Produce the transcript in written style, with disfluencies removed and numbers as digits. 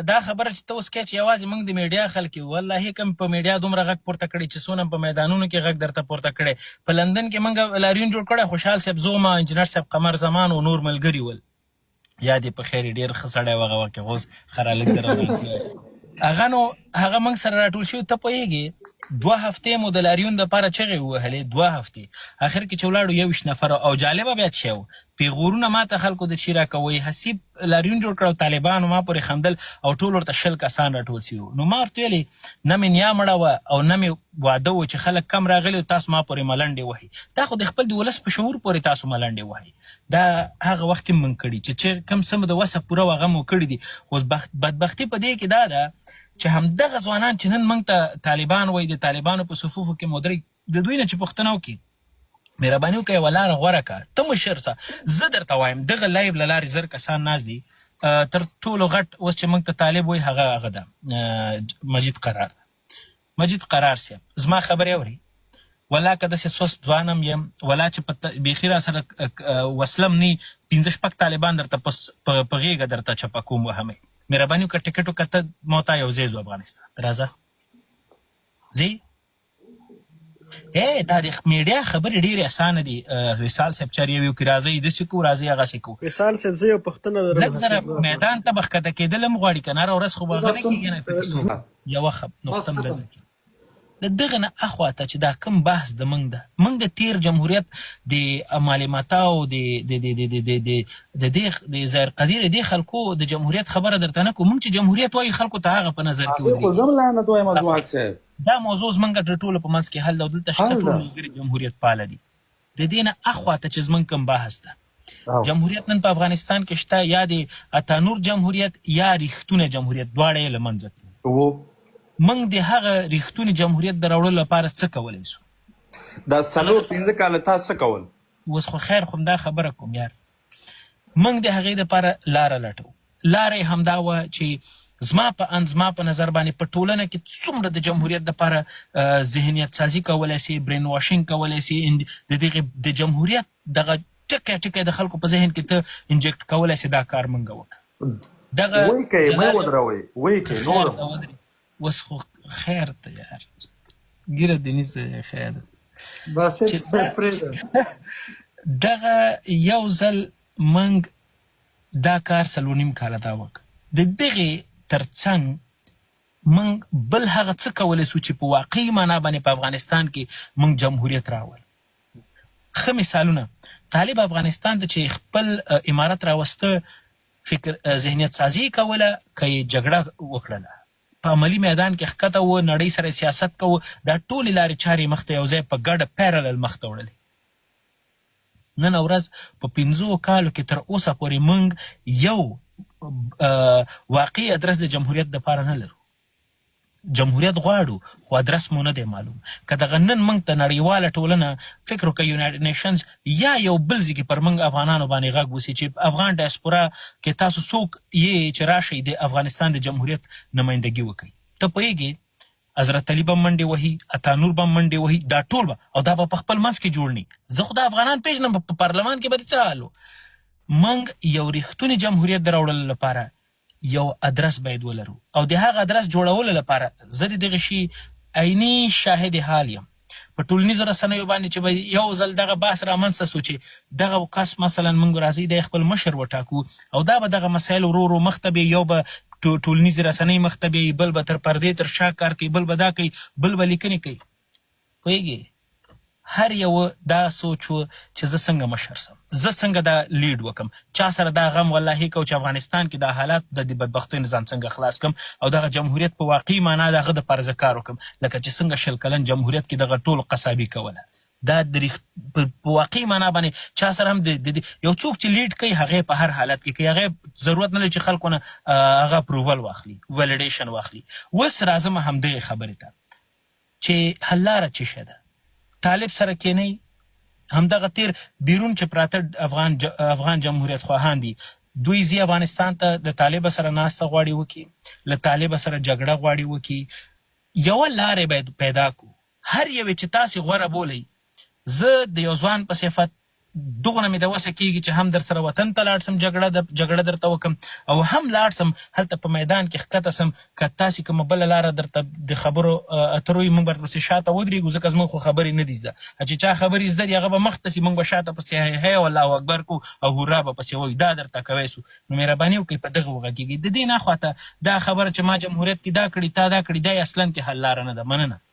دا خبره چې ته اوس کوې چې یوازې موږ د میډیا خلک یو، والله کوم په میډیا دومره غږ پورته کړی چې څونه په میدانونو کې غږ درته پورته کړی. په لندن کې موږ لاریون جوړ کړی، خوشحال صاحب زوما، انجینر صاحب قمر زمان او نور ملګري ول، یا دې په خیر ډېر ښه سړی و هغه وخت کې، اوس خرالک ته راغلی هغه نو هغه موږ سره راټول شوي. ته پوهېږې 2 هفتې مو د لاریون دپاره چغې ووهلې، 2 هفتې، اخر کې چې ولاړو 21 نفر. او جالبه بیا څه شی و، پیغورونه ما ته خلکو د چي راکوئ، حسیب لاریون جوړ کړ او طالبانو ما پورې خندل او ټول ورته 20 کسان راټول سوي وو. نو ما ورته ویلې نه مې نیا مړه وه او نه مې واده و چې خلک کم راغلي او تاسو ما پورې ملنډې وهئ. دا خو د خپل د ولس په شعور پورې تاسو ملنډې وهئ. دا هغه وخت کې موږ کړي چې کوم څه مو د وسه پوره و هغه مو کړي دي. اوس بدبختي په دې کې دا ده چې همدغه ځوانان چې نن موږ ته طالبان وایي، د طالبانو په صفوفو کې مدرک، د دوی نه چې پوښتنه وکړي مهرباني وکړئ یوه لاره غوره کړه. ته مشر څه، زه درته وایم دغه لایو له لارې 1000 کسان ناست دي. تر ټولو غټ اوس چې موږ ته طالب وایي هغه ده مجید قرار صاحب. زما خبرې اوري، ولا که داسې سوست ځوانم یم، ولا چې بیخي را سره وسلم نی، 5-6 طالبان درته په غېږه درته چپه کوم وهمئ. مهرباني وکړه ټکټ وکړه، ته ما ته یو ځای ځو افغانستان راځه ځې. دا د میډیا خبرې ډېرې اسانه دي. وصال صاحب چارې یو کې راځئ داسې کوو، راځئ هغسې کوو. وصال صاحب زه یو پوښتنه لرم، لږ زره میدان ته به ښکته کېدل هم غواړي که نه، هره ورځ خو به هغه نه کېږي نه، یوه نقطه م درته د دغه نه اخواته چې دا کوم بحث د موږ ده، موږ د تیر جمهوریت د معلوماتاو د ظاهر قدیر دې خلکو د جمهوریت خبره درته نه کوو. موږ چې جمهوریت وایي خلکو ته هغه په نظر کې ودرېږي. دا موضوع زموږ د ټولو په منځ کې حل ده او دلته شته ټول ملګري جمهوریت پاله دي. د دې نه اخواته چې زموږ کوم بحث ده، جمهوریت نن په افغانستان کې شته، یا د اتانور جمهوریت یا ریښتونه جمهوریت، دواړه یې له منځه تللي. موږ د هغه ریښتوني جمهوریت د راوړلو لپاره څه کولی سو؟ دا 4-5 کاله تاسو څه کول؟ اوس خو خیر خو همدا خبره کوم یار. موږ د هغې دپاره لاره لټو. لاره یې همدا وه چې زما په نظر باندې په ټولنه کې څومره د جمهوریت دپاره ذهنیت سازي کولی سي، برین واشنګ کولی سي، د جمهوریت دغه ټکی د خلکو په ذهن کې ته انجکټ کولی سي، دا کار موږ وکړو. دغه اوس خو خیر ته یار ګیره دې نیسه خیر دغه یو ځل موږ دا کار 4.5 کاله دا وکړ. د دغې تر څنګ موږ بل هغه څه کولی سو چې په واقعي معنا باندې په افغانستان کې موږ جمهوریت راول. ښه مثالونه، طالب افغانستان ته چې خپل امارت راوسته، فکر ذهنیت سازي کوله که یې جګړه وکړله، په عملي میدان کې ښکته و، نړۍ سره سیاست کوو، دا ټولې لارې چارې مخته یو ځای په ګډه پیرلل مخته وړلې. نن ورځ په 5 کالو کې تر اوسه پورې موږ یو واقعي ادرس د جمهوریت دپاره نه لرو. جمهوریت غواړو خو ادرس مو نه دی معلوم. که دغه نن موږ ته نړیواله ټولنه فکر وکړه، یونایټډ نیشنز یا یو بل ځای کې پر موږ افغانانو باندې غږ وسي چې افغان ډایسپورا کې تاسو څوک یې چې راشئ د افغانستان د جمهوریت نمایندګي وکړئ. ته پوهېږې حضرت علي به منډې وهي، اتانور به منډې وهي، دا ټول به، او دا به په خپل منځ کې جوړ ني. زه خو د افغانان پېژنم، په پارلمان کې به څه حال و. موږ یو ریښتونی جمهوریت د راوړلو لپاره یو ادرس باید ولرو، او د هغه ادرس جوړولو لپاره زه د دغه شي عیني شاهد حال یم. په ټولنیزو رسنیو باندې چې به یو ځل دغه بحث رامنځته سو چې دغه کس مثلا موږ راځئ د خپل مشر وټاکو، او دا به دغه مسایل ورو ورو مخته بې، یو به ټولنیزې رسنۍ مخته بې، بل به تر پردې تر شا کار کوي، بل به دا کوي، بل به لیکنې کوي. پوهېږې هر یو دا سوچ و چې زه څنګه مشر سم، زه څنګه دا لیډ وکم، چا سره دا غم والله کو چې افغانستان کې دا حالات د بدبختۍ نه ځان څنګه خلاص کم، او دغه جمهوریت په واقعي معنا د هغه دپاره زه کار وکم، لکه چې څنګه 20 کلن جمهوریت کې دغه ټول قصابي کوله. دا په واقعي معنا باندې چا سره هم یو څوک چې لیډ کوي هغې په هر حالت کې کوي، هغې ضرورت نه لري چې خلکو نه هغه اپروول واخلي، ویلیډیشن واخلي. اوس راځم همدغې خبرې ته چې حل لاره څه شی ده. طالب سره کېنئ، همدغه تیر بیرون چې پراته افغان جمهوریت خواهان دي، دوی ځي افغانستان ته د طالب سره ناسته غواړي وکړي، له طالب سره جګړه غواړي وکړي. یوه لارې باید پیدا کړو، هر یوې چې تاسې غوره بولئ. زه د یو ځوان په صفت دغه نه مې د وسه کېږي چې هم در سره وطن ته لاړ سم جګړه درته وکړم او هم لاړ سم هلته په میدان کې ښکته سم که تاسې کومه بله لاره درته د خبرو اترو یې موږ ورپسې شاته ودرېږو ځکه زموږ خو خبرې نه دي زده چې چا خبرې زده دي هغه به مخته سي موږ به شاته پسې هی الله اکبر کو او هورا به پسې وایو دا درته کوی سو نو مهرباني وکړئ په دغه وغږېږئ د دې نه خواته دا خبره چې ما جمهوریت کې دا کړي تا دا کړي دا یې اصلا کې حل لاره نه ده مننه